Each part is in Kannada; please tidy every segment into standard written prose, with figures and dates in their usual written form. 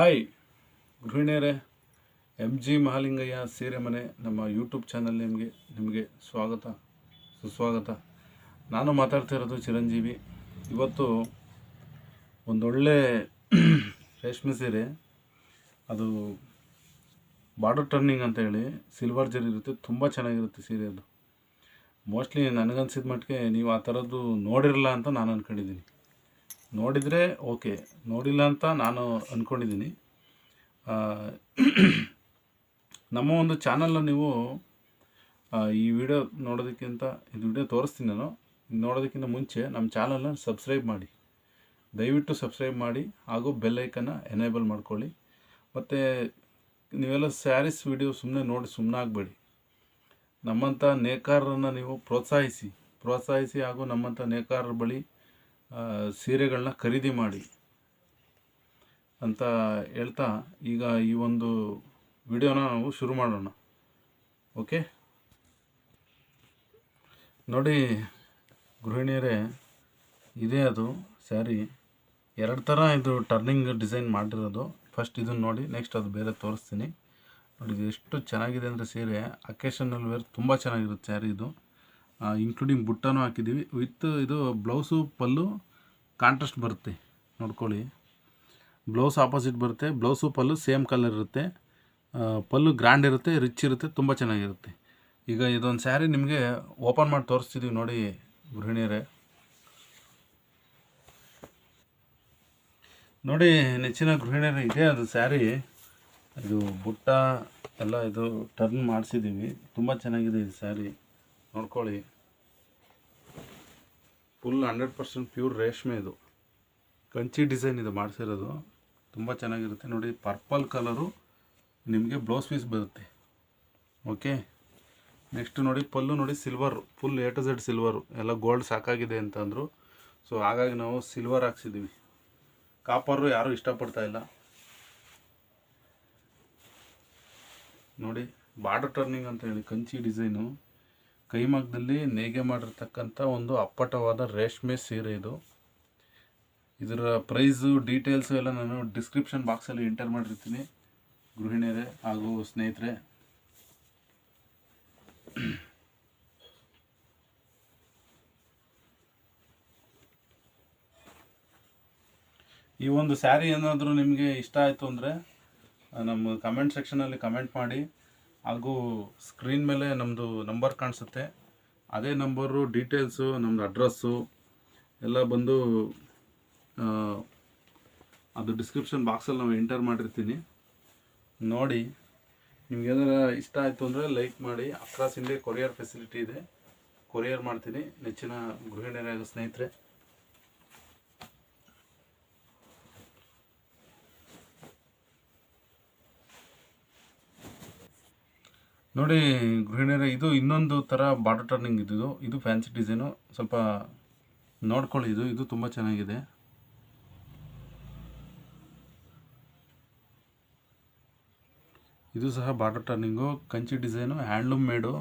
ಹಾಯ್ ಗೃಹಿಣಿಯರೇ, ಎಮ್ ಜಿ ಮಹಾಲಿಂಗಯ್ಯ ಸೀರೆ ಮನೆ ನಮ್ಮ ಯೂಟ್ಯೂಬ್ ಚಾನಲ್ ನಿಮಗೆ ಸುಸ್ವಾಗತ. ನಾನು ಮಾತಾಡ್ತಿರೋದು ಚಿರಂಜೀವಿ. ಇವತ್ತು ಒಂದೊಳ್ಳೆ ರೇಷ್ಮೆ ಸೀರೆ, ಅದು ಬಾರ್ಡರ್ ಟರ್ನಿಂಗ್ ಅಂತ ಹೇಳಿ ಸಿಲ್ವರ್ ಜರಿ ಇರುತ್ತೆ, ತುಂಬ ಚೆನ್ನಾಗಿರುತ್ತೆ ಸೀರೆ. ಅದು ಮೋಸ್ಟ್ಲಿ ನನಗನ್ಸಿದ ಮಟ್ಟಿಗೆ ನೀವು ಆ ಥರದ್ದು ನೋಡಿರಲ್ಲ ಅಂತ ನಾನು ಅಂದ್ಕೊಂಡಿದ್ದೀನಿ. ನೋಡಿದರೆ ಓಕೆ, ನೋಡಿಲ್ಲ ಅಂತ ನಾನು ಅಂದ್ಕೊಂಡಿದ್ದೀನಿ. ನಮ್ಮ ಒಂದು ಚಾನಲ್ನ ನೀವು ಈ ವಿಡಿಯೋ ನೋಡೋದಕ್ಕಿಂತ ಇದು ವಿಡಿಯೋ ತೋರಿಸ್ತೀನಿ ನಾನು, ನೋಡೋದಕ್ಕಿಂತ ಮುಂಚೆ ನಮ್ಮ ಚಾನಲ್ನ ಸಬ್ಸ್ಕ್ರೈಬ್ ಮಾಡಿ, ದಯವಿಟ್ಟು ಸಬ್ಸ್ಕ್ರೈಬ್ ಮಾಡಿ, ಹಾಗೂ ಬೆಲ್ ಐಕನ್ನ ಎನೇಬಲ್ ಮಾಡ್ಕೊಳ್ಳಿ. ಮತ್ತು ನೀವೆಲ್ಲ ಸ್ಯಾರೀಸ್ ವಿಡಿಯೋ ಸುಮ್ಮನೆ ಆಗಬೇಡಿ. ನಮ್ಮಂಥ ನೇಕಾರರನ್ನು ನೀವು ಪ್ರೋತ್ಸಾಹಿಸಿ ಹಾಗೂ ನಮ್ಮಂಥ ನೇಕಾರರ ಬಳಿ ಸೀರೆಗಳನ್ನ ಖರೀದಿ ಮಾಡಿ ಅಂತ ಹೇಳ್ತಾ, ಈಗ ಈ ಒಂದು ವಿಡಿಯೋನ ನಾವು ಶುರು ಮಾಡೋಣ. ಓಕೆ, ನೋಡಿ ಗೃಹಿಣಿಯರೇ, ಇದೇ ಅದು ಸ್ಯಾರಿ. ಎರಡು ಥರ ಇದು ಟರ್ನಿಂಗ್ ಡಿಸೈನ್ ಮಾಡಿರೋದು. ಫಸ್ಟ್ ಇದನ್ನು ನೋಡಿ, ನೆಕ್ಸ್ಟ್ ಅದು ಬೇರೆ ತೋರಿಸ್ತೀನಿ. ನೋಡಿ, ಇದು ಎಷ್ಟು ಚೆನ್ನಾಗಿದೆ ಅಂದರೆ ಸೀರೆ ಅಕೇಶನಲ್ ವೇರ್ ತುಂಬ ಚೆನ್ನಾಗಿರುತ್ತೆ ಸ್ಯಾರಿ ಇದು. ಇನ್ಕ್ಲೂಡಿಂಗ್ ಬುಟ್ಟನೂ ಹಾಕಿದ್ದೀವಿ. ವಿತ್ ಇದು ಬ್ಲೌಸು ಪಲ್ಲು ಕಾಂಟ್ರಾಸ್ಟ್ ಬರುತ್ತೆ, ನೋಡ್ಕೊಳ್ಳಿ. ಬ್ಲೌಸ್ ಆಪೋಸಿಟ್ ಬರುತ್ತೆ, ಬ್ಲೌಸು ಪಲ್ಲು ಸೇಮ್ ಕಲರ್ ಇರುತ್ತೆ. ಪಲ್ಲು ಗ್ರ್ಯಾಂಡ್ ಇರುತ್ತೆ, ರಿಚ್ ಇರುತ್ತೆ, ತುಂಬ ಚೆನ್ನಾಗಿರುತ್ತೆ. ಈಗ ಇದೊಂದು ಸ್ಯಾರಿ ನಿಮಗೆ ಓಪನ್ ಮಾಡಿ ತೋರಿಸ್ತಿದ್ದೀವಿ ನೋಡಿ ಗೃಹಿಣಿಯರೇ. ನೋಡಿ ನೆಚ್ಚಿನ ಗೃಹಿಣಿಯರೇ, ಇದೇ ಅದು ಸ್ಯಾರಿ. ಇದು ಬುಟ್ಟ ಎಲ್ಲ ಇದು ಟರ್ನ್ ಮಾಡಿಸಿದ್ದೀವಿ, ತುಂಬ ಚೆನ್ನಾಗಿದೆ ಇದು ಸ್ಯಾರಿ, ನೋಡ್ಕೊಳ್ಳಿ. ಫುಲ್ 100% ಪ್ಯೂರ್ ರೇಷ್ಮೆ. ಇದು ಕಂಚಿ ಡಿಸೈನ್ ಇದು ಮಾಡಿಸಿರೋದು, ತುಂಬ ಚೆನ್ನಾಗಿರುತ್ತೆ. ನೋಡಿ, ಪರ್ಪಲ್ ಕಲರು ನಿಮಗೆ ಬ್ಲೌಸ್ ಪೀಸ್ ಬರುತ್ತೆ. ಓಕೆ, ನೆಕ್ಸ್ಟ್ ನೋಡಿ, ಪಲ್ಲು ನೋಡಿ silver, full A to Z silver. ಎಲ್ಲ ಗೋಲ್ಡ್ ಸಾಕಾಗಿದೆ ಅಂತಂದರು, ಸೊ ಹಾಗಾಗಿ ನಾವು ಸಿಲ್ವರ್ ಹಾಕ್ಸಿದ್ದೀವಿ. ಕಾಪರು ಯಾರೂ ಇಷ್ಟಪಡ್ತಾ ಇಲ್ಲ. ನೋಡಿ, ಬಾರ್ಡರ್ ಟರ್ನಿಂಗ್ ಅಂತ ಹೇಳಿ ಕಂಚಿ ಡಿಸೈನು, ಕೈಮಗ್ಗದಲ್ಲಿ ನೇಯ್ಗೆ ಮಾಡಿರ್ತಕ್ಕಂಥ ಒಂದು ಅಪ್ಪಟವಾದ ರೇಷ್ಮೆ ಸೀರೆ ಇದು. ಇದರ ಪ್ರೈಸು ಡೀಟೇಲ್ಸು ಎಲ್ಲ ನಾನು ಡಿಸ್ಕ್ರಿಪ್ಷನ್ ಬಾಕ್ಸಲ್ಲಿ ಎಂಟರ್ ಮಾಡಿರ್ತೀನಿ ಗೃಹಿಣಿಯರೇ ಹಾಗೂ ಸ್ನೇಹಿತರೆ. ಈ ಒಂದು ಸ್ಯಾರಿ ಏನಾದರೂ ನಿಮಗೆ ಇಷ್ಟ ಆಯಿತು ಅಂದರೆ ನಮ್ಮ ಕಮೆಂಟ್ ಸೆಕ್ಷನಲ್ಲಿ ಕಮೆಂಟ್ ಮಾಡಿ, ಹಾಗೂ ಸ್ಕ್ರೀನ್ ಮೇಲೆ ನಮ್ಮದು ನಂಬರ್ ಕಾಣಿಸುತ್ತೆ, ಅದೇ ನಂಬರು ಡೀಟೇಲ್ಸು, ನಮ್ಮದು ಅಡ್ರೆಸ್ಸು ಎಲ್ಲ ಬಂದು ಅದು ಡಿಸ್ಕ್ರಿಪ್ಷನ್ ಬಾಕ್ಸಲ್ಲಿ ನಾವು ಎಂಟರ್ ಮಾಡಿರ್ತೀನಿ. ನೋಡಿ, ನಿಮ್ಗೆ ಏನಾರ ಇಷ್ಟ ಆಯಿತು ಅಂದರೆ ಲೈಕ್ ಮಾಡಿ. ಅಕ್ರಾಸ್ ಇಂಡಿಯಾ ಕೊರಿಯರ್ ಫೆಸಿಲಿಟಿ ಇದೆ, ಕೊರಿಯರ್ ಮಾಡ್ತೀನಿ ನೆಚ್ಚಿನ ಗೃಹಿಣಿಯರಾದ ಸ್ನೇಹಿತರೆ. ನೋಡಿ ಗೃಹಿಣಿಯರೇ, ಇದು ಇನ್ನೊಂದು ಥರ ಬಾರ್ಡರ್ ಟರ್ನಿಂಗ್ ಇದು ಫ್ಯಾನ್ಸಿ ಡಿಸೈನು. ಸ್ವಲ್ಪ ನೋಡ್ಕೊಳ್ಳಿ, ಇದು ತುಂಬ ಚೆನ್ನಾಗಿದೆ. ಇದು ಸಹ border turning, Kanchi design, handloom made,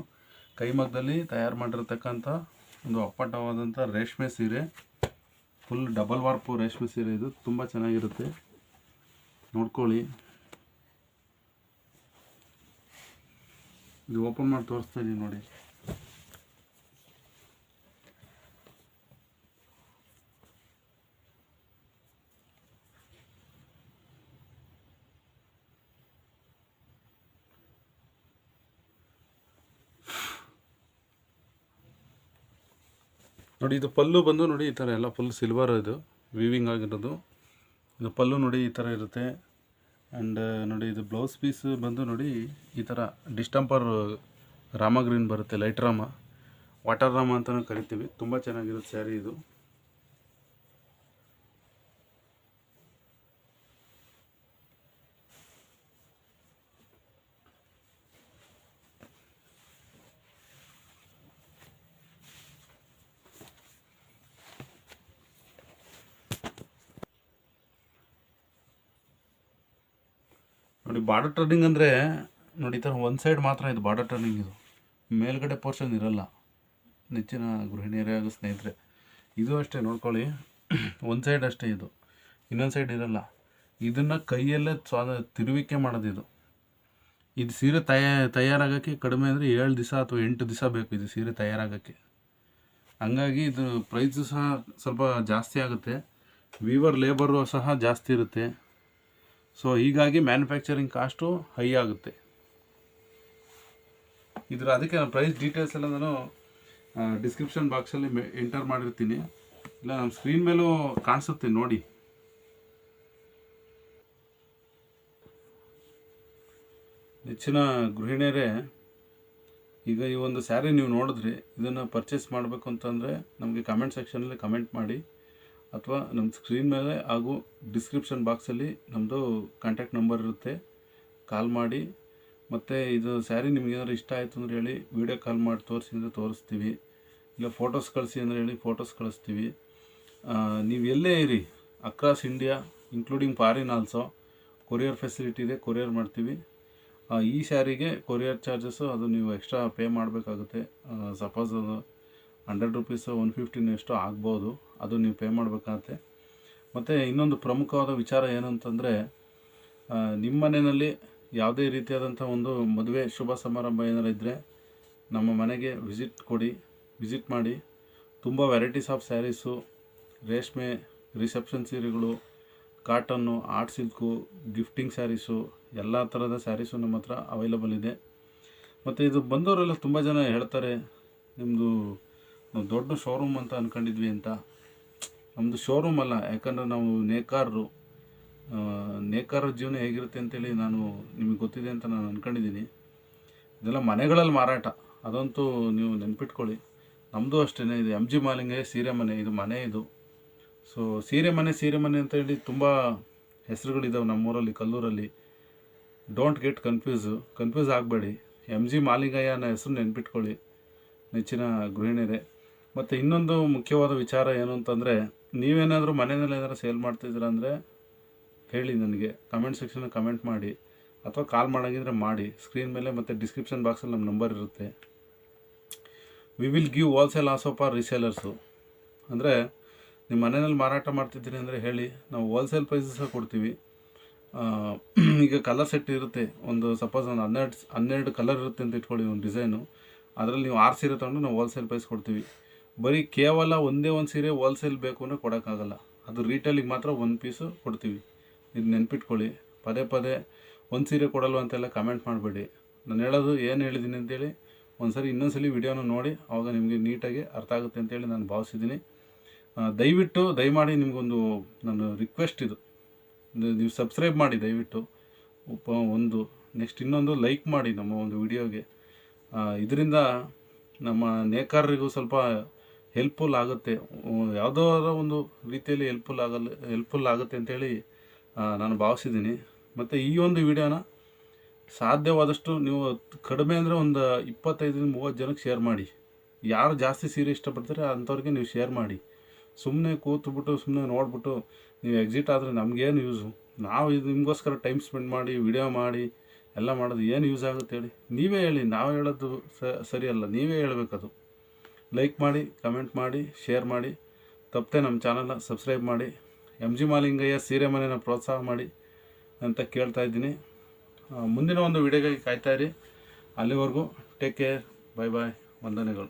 ಕೈಮಗ್ಗದಲ್ಲಿ ತಯಾರು ಮಾಡಿರ್ತಕ್ಕಂಥ ಒಂದು ಅಪ್ಪಟವಾದಂಥ ರೇಷ್ಮೆ ಸೀರೆ. ಫುಲ್ ಡಬಲ್ ವಾರ್ಪು ರೇಷ್ಮೆ ಸೀರೆ, ಇದು ತುಂಬ ಚೆನ್ನಾಗಿರುತ್ತೆ, ನೋಡ್ಕೊಳ್ಳಿ. ಇದು ಓಪನ್ ಮಾಡಿ ತೋರಿಸ್ತಾ ಇದ್ದೀನಿ ನೋಡಿ. ನೋಡಿ, ಇದು ಪಲ್ಲು ಬಂದು ನೋಡಿ ಈ ಥರ ಎಲ್ಲ ಫುಲ್ ಸಿಲ್ವರ್, ಇದು ವೀವಿಂಗ್ ಆಗಿರೋದು. ಇದು ಪಲ್ಲು ನೋಡಿ ಈ ಥರ ಇರುತ್ತೆ. ಆ್ಯಂಡ್ ನೋಡಿ, ಇದು ಬ್ಲೌಸ್ ಪೀಸ್ ಬಂದು ನೋಡಿ ಈ ಥರ ಡಿಸ್ಟಂಪರ್ ರಾಮ ಗ್ರೀನ್ ಬರುತ್ತೆ, ಲೈಟ್ ರಾಮ, ವಾಟರ್ ರಾಮ ಅಂತಲೂ ಕರಿತೀವಿ. ತುಂಬ ಚೆನ್ನಾಗಿರುತ್ತೆ ಸ್ಯಾರಿ ಇದು. ನೋಡಿ, ಬಾರ್ಡರ್ ಟರ್ನಿಂಗ್ ಅಂದರೆ ನೋಡಿ ಈ ಥರ ಒಂದು ಸೈಡ್ ಮಾತ್ರ ಇದು ಬಾರ್ಡರ್ ಟರ್ನಿಂಗ್. ಇದು ಮೇಲ್ಗಡೆ ಪೋರ್ಷನ್ ಇರಲ್ಲ ನೆಚ್ಚಿನ ಗೃಹಿಣಿಯರೇ ಹಾಗೂ ಸ್ನೇಹಿತರೆ. ಇದು ಅಷ್ಟೇ ನೋಡ್ಕೊಳ್ಳಿ, ಒಂದು ಸೈಡ್ ಅಷ್ಟೇ, ಇದು ಇನ್ನೊಂದು ಸೈಡ್ ಇರಲ್ಲ. ಇದನ್ನು ಕೈಯಲ್ಲೇ ತಿರುವಿಕೆ ಮಾಡೋದಿದು. ಇದು ಸೀರೆ ತಯಾರಾಗೋಕ್ಕೆ ಕಡಿಮೆ ಅಂದರೆ 7 ದಿವಸ ಅಥವಾ 8 ದಿವಸ ಬೇಕು ಇದು ಸೀರೆ ತಯಾರಾಗೋಕ್ಕೆ. ಹಂಗಾಗಿ ಇದು ಪ್ರೈಸು ಸಹ ಸ್ವಲ್ಪ ಜಾಸ್ತಿ ಆಗುತ್ತೆ, ವೀವರ್ ಲೇಬರು ಸಹ ಜಾಸ್ತಿ ಇರುತ್ತೆ. ಸೊ ಹೀಗಾಗಿ ಮ್ಯಾನುಫ್ಯಾಕ್ಚರಿಂಗ್ ಕಾಸ್ಟು ಹೈ ಆಗುತ್ತೆ. ಅದಕ್ಕೆ ನಾನು ಪ್ರೈಸ್ ಡೀಟೇಲ್ಸ್ ಎಲ್ಲ ನಾನು ಡಿಸ್ಕ್ರಿಪ್ಷನ್ ಬಾಕ್ಸಲ್ಲಿ ಎಂಟರ್ ಮಾಡಿರ್ತೀನಿ, ಇಲ್ಲ ನಮ್ಮ ಸ್ಕ್ರೀನ್ ಮೇಲೂ ಕಾಣಿಸುತ್ತೆ ನೋಡಿ. ಹೆಚ್ಚಿನ ಗೃಹಿಣಿಯರೇ, ಈಗ ಈ ಒಂದು ಸ್ಯಾರಿ ನೀವು ನೋಡಿದ್ರಿ, ಇದನ್ನು ಪರ್ಚೇಸ್ ಮಾಡಬೇಕು ಅಂತಂದರೆ ನಮಗೆ ಕಮೆಂಟ್ ಸೆಕ್ಷನಲ್ಲಿ ಕಮೆಂಟ್ ಮಾಡಿ, ಅಥವಾ ನಮ್ಮ ಸ್ಕ್ರೀನ್ ಮೇಲೆ ಹಾಗೂ ಡಿಸ್ಕ್ರಿಪ್ಷನ್ ಬಾಕ್ಸಲ್ಲಿ ನಮ್ಮದು ಕಾಂಟ್ಯಾಕ್ಟ್ ನಂಬರ್ ಇರುತ್ತೆ, ಕಾಲ್ ಮಾಡಿ. ಮತ್ತು ಇದು ಸ್ಯಾರಿ ನಿಮಗೇನಾದ್ರು ಇಷ್ಟ ಆಯಿತು ಅಂದರೆ ಹೇಳಿ, ವೀಡಿಯೋ ಕಾಲ್ ಮಾಡಿ ತೋರಿಸಿ ಅಂದರೆ ತೋರಿಸ್ತೀವಿ, ಇಲ್ಲ ಫೋಟೋಸ್ ಕಳಿಸಿ ಅಂದರೆ ಹೇಳಿ ಫೋಟೋಸ್ ಕಳಿಸ್ತೀವಿ. ನೀವು ಎಲ್ಲೇ ಇರಿ, across India including foreign also courier facility ಇದೆ, ಕೊರಿಯರ್ ಮಾಡ್ತೀವಿ. ಈ ಸ್ಯಾರಿಗೆ ಕೊರಿಯರ್ ಚಾರ್ಜಸ್ಸು ಅದು ನೀವು ಎಕ್ಸ್ಟ್ರಾ ಪೇ ಮಾಡಬೇಕಾಗುತ್ತೆ. ಸಪೋಸ್ ಅದು 100 ರುಪೀಸ್ 150 ಎಷ್ಟೋ ಆಗ್ಬೋದು, ಅದು ನೀವು ಪೇ ಮಾಡಬೇಕಾಗತ್ತೆ. ಮತ್ತು ಇನ್ನೊಂದು ಪ್ರಮುಖವಾದ ವಿಚಾರ ಏನಂತಂದರೆ, ನಿಮ್ಮ ಮನೆಯಲ್ಲಿ ಯಾವುದೇ ರೀತಿಯಾದಂಥ ಒಂದು ಮದುವೆ ಶುಭ ಸಮಾರಂಭ ಏನಾರು ಇದ್ದರೆ ನಮ್ಮ ಮನೆಗೆ ವಿಸಿಟ್ ಮಾಡಿ. ತುಂಬ ವೆರೈಟೀಸ್ ಆಫ್ ಸ್ಯಾರೀಸು, ರೇಷ್ಮೆ ರಿಸೆಪ್ಷನ್ ಸೀರೆಗಳು, cotton, art silk, gifting sarees, ಎಲ್ಲ ಥರದ ಸ್ಯಾರೀಸು ನಮ್ಮ ಹತ್ರ ಅವೈಲಬಲ್ ಇದೆ. ಮತ್ತು ಇದು ಬಂದವರೆಲ್ಲ ತುಂಬ ಜನ ಹೇಳ್ತಾರೆ, ನಿಮ್ಮದು ದೊಡ್ಡ ಶೋರೂಮ್ ಅಂತ ಅಂದ್ಕೊಂಡಿದ್ವಿ ಅಂತ. ನಮ್ಮದು ಶೋರೂಮ್ ಅಲ್ಲ, ಯಾಕಂದರೆ ನಾವು ನೇಕಾರರ ಜೀವನ ಹೇಗಿರುತ್ತೆ ಅಂತೇಳಿ ನಿಮಗೆ ಗೊತ್ತಿದೆ ಅಂತ ನಾನು ಅಂದ್ಕೊಂಡಿದ್ದೀನಿ. ಇದೆಲ್ಲ ಮನೆಗಳಲ್ಲಿ ಮಾರಾಟ, ಅದಂತೂ ನೀವು ನೆನ್ಪಿಟ್ಕೊಳ್ಳಿ. ನಮ್ಮದು ಅಷ್ಟೇ, ಇದು MG ಮಾಲಿಂಗಯ್ಯ ಸೀರೆ ಮನೆ, ಇದು ಮನೆ ಇದು. ಸೊ ಸೀರೆ ಮನೆ ಅಂತ ಹೇಳಿ ತುಂಬ ಹೆಸರುಗಳಿದ್ದಾವೆ ನಮ್ಮೂರಲ್ಲಿ, ಕಲ್ಲೂರಲ್ಲಿ. ಡೋಂಟ್ ಗೆಟ್ ಕನ್ಫ್ಯೂಸ್ ಆಗಬೇಡಿ. MG ಮಾಲಿಂಗಯ್ಯ ಅನ್ನೋ ಹೆಸರು ನೆನ್ಪಿಟ್ಕೊಳ್ಳಿ ನೆಚ್ಚಿನ ಗೃಹಿಣಿಯರೇ. ಮತ್ತು ಇನ್ನೊಂದು ಮುಖ್ಯವಾದ ವಿಚಾರ ಏನು ಅಂತಂದರೆ, ನೀವೇನಾದರೂ ಮನೆಯಲ್ಲಿ ಏನಾದರೂ ಸೇಲ್ ಮಾಡ್ತಿದ್ದೀರ ಅಂದರೆ ಹೇಳಿ, ನನಗೆ ಕಮೆಂಟ್ ಸೆಕ್ಷನಲ್ಲಿ ಕಮೆಂಟ್ ಮಾಡಿ, ಅಥವಾ ಕಾಲ್ ಮಾಡೋಂಗಿದ್ರೆ ಮಾಡಿ. ಸ್ಕ್ರೀನ್ ಮೇಲೆ ಮತ್ತು ಡಿಸ್ಕ್ರಿಪ್ಷನ್ ಬಾಕ್ಸಲ್ಲಿ ನಮ್ಮ ನಂಬರ್ ಇರುತ್ತೆ. We will give wholesale also for resellers. ಅಂದರೆ ನಿಮ್ಮ ಮನೆಯಲ್ಲಿ ಮಾರಾಟ ಮಾಡ್ತಿದ್ದೀರಿ ಅಂದರೆ ಹೇಳಿ, ನಾವು ಹೋಲ್ಸೇಲ್ ಪ್ರೈಸಸ್ ಸಹ ಕೊಡ್ತೀವಿ. ಈಗ ಕಲರ್ ಸೆಟ್ ಇರುತ್ತೆ, ಒಂದು ಸಪೋಸ್ ಒಂದು 12 ಕಲರ್ ಇರುತ್ತೆ ಅಂತ ಇಟ್ಕೊಳ್ಳಿ, ಒಂದು ಡಿಸೈನು. ಅದರಲ್ಲಿ ನೀವು 6 ಸೀರೆ ತೊಗೊಂಡು ನಾವು ಹೋಲ್ಸೇಲ್ ಪ್ರೈಸ್ ಕೊಡ್ತೀವಿ. ಬರೀ ಕೇವಲ ಒಂದೇ ಒಂದು ಸೀರೆ ಹೋಲ್ಸೇಲ್ ಬೇಕು ಅಂದರೆ ಕೊಡೋಕ್ಕಾಗಲ್ಲ, ಅದು ರೀಟೇಲಿಗೆ ಮಾತ್ರ 1 ಪೀಸು ಕೊಡ್ತೀವಿ. ಇದು ನೆನ್ಪಿಟ್ಕೊಳ್ಳಿ. ಪದೇ ಒಂದು ಸೀರೆ ಕೊಡಲ್ವ ಅಂತೆಲ್ಲ ಕಮೆಂಟ್ ಮಾಡಬೇಡಿ. ನಾನು ಹೇಳೋದು ಏನು ಹೇಳಿದ್ದೀನಿ ಅಂತೇಳಿ ಒಂದ್ಸರಿ ಇನ್ನೊಂದ್ಸಲಿ ವಿಡಿಯೋನ ನೋಡಿ, ಆವಾಗ ನಿಮಗೆ ನೀಟಾಗಿ ಅರ್ಥ ಆಗುತ್ತೆ ಅಂತೇಳಿ ನಾನು ಭಾವಿಸಿದ್ದೀನಿ. ದಯಮಾಡಿ ನಿಮಗೊಂದು ನನ್ನ ರಿಕ್ವೆಸ್ಟ್ ಇದು, ನೀವು ಸಬ್ಸ್ಕ್ರೈಬ್ ಮಾಡಿ ದಯವಿಟ್ಟು. ನೆಕ್ಸ್ಟ್ ಇನ್ನೊಂದು ಲೈಕ್ ಮಾಡಿ ನಮ್ಮ ಒಂದು ವಿಡಿಯೋಗೆ. ಇದರಿಂದ ನಮ್ಮ ನೇಕಾರರಿಗೂ ಸ್ವಲ್ಪ ಹೆಲ್ಪ್ಫುಲ್ ಆಗುತ್ತೆ, ಯಾವುದೋ ಒಂದು ರೀತಿಯಲ್ಲಿ ಹೆಲ್ಪ್ಫುಲ್ ಆಗುತ್ತೆ ಅಂತೇಳಿ ನಾನು ಭಾವಿಸಿದ್ದೀನಿ. ಮತ್ತು ಈ ಒಂದು ವಿಡಿಯೋನ ಸಾಧ್ಯವಾದಷ್ಟು ನೀವು ಕಡಿಮೆ ಅಂದರೆ ಒಂದು 25-30 ಜನಕ್ಕೆ ಶೇರ್ ಮಾಡಿ. ಯಾರು ಜಾಸ್ತಿ ಸೀರೆ ಇಷ್ಟಪಡ್ತಾರೆ ಅಂಥವ್ರಿಗೆ ನೀವು ಶೇರ್ ಮಾಡಿ. ಸುಮ್ಮನೆ ಕೂತ್ಬಿಟ್ಟು ಸುಮ್ಮನೆ ನೋಡಿಬಿಟ್ಟು ನೀವು ಎಕ್ಸಿಟ್ ಆದರೆ ನಮಗೇನು ಯೂಸು? ನಾವು ಇದು ನಿಮಗೋಸ್ಕರ ಟೈಮ್ ಸ್ಪೆಂಡ್ ಮಾಡಿ ವಿಡಿಯೋ ಮಾಡಿ ಎಲ್ಲ ಮಾಡೋದು ಏನು ಯೂಸ್ ಆಗುತ್ತೆ ಹೇಳಿ? ನೀವೇ ಹೇಳಿ, ನಾವು ಹೇಳೋದು ಸರಿಯಲ್ಲ, ನೀವೇ ಹೇಳಬೇಕದು. ಲೈಕ್ ಮಾಡಿ, ಕಮೆಂಟ್ ಮಾಡಿ, ಶೇರ್ ಮಾಡಿ, ತಪ್ಪದೆ ನಮ್ಮ ಚಾನಲ್ನ ಸಬ್ಸ್ಕ್ರೈಬ್ ಮಾಡಿ. MG ಮಾಲಿಂಗಯ್ಯ ಸೀರೆ ಮನೆನ ಪ್ರೋತ್ಸಾಹ ಮಾಡಿ ಅಂತ ಕೇಳ್ತಾ ಇದ್ದೀನಿ. ಮುಂದಿನ ಒಂದು ವಿಡಿಯೋಗಾಗಿ ಕಾಯ್ತಾಯಿರಿ. ಅಲ್ಲಿವರೆಗೂ ಟೇಕ್ ಕೇರ್, ಬಾಯ್, ವಂದನೆಗಳು.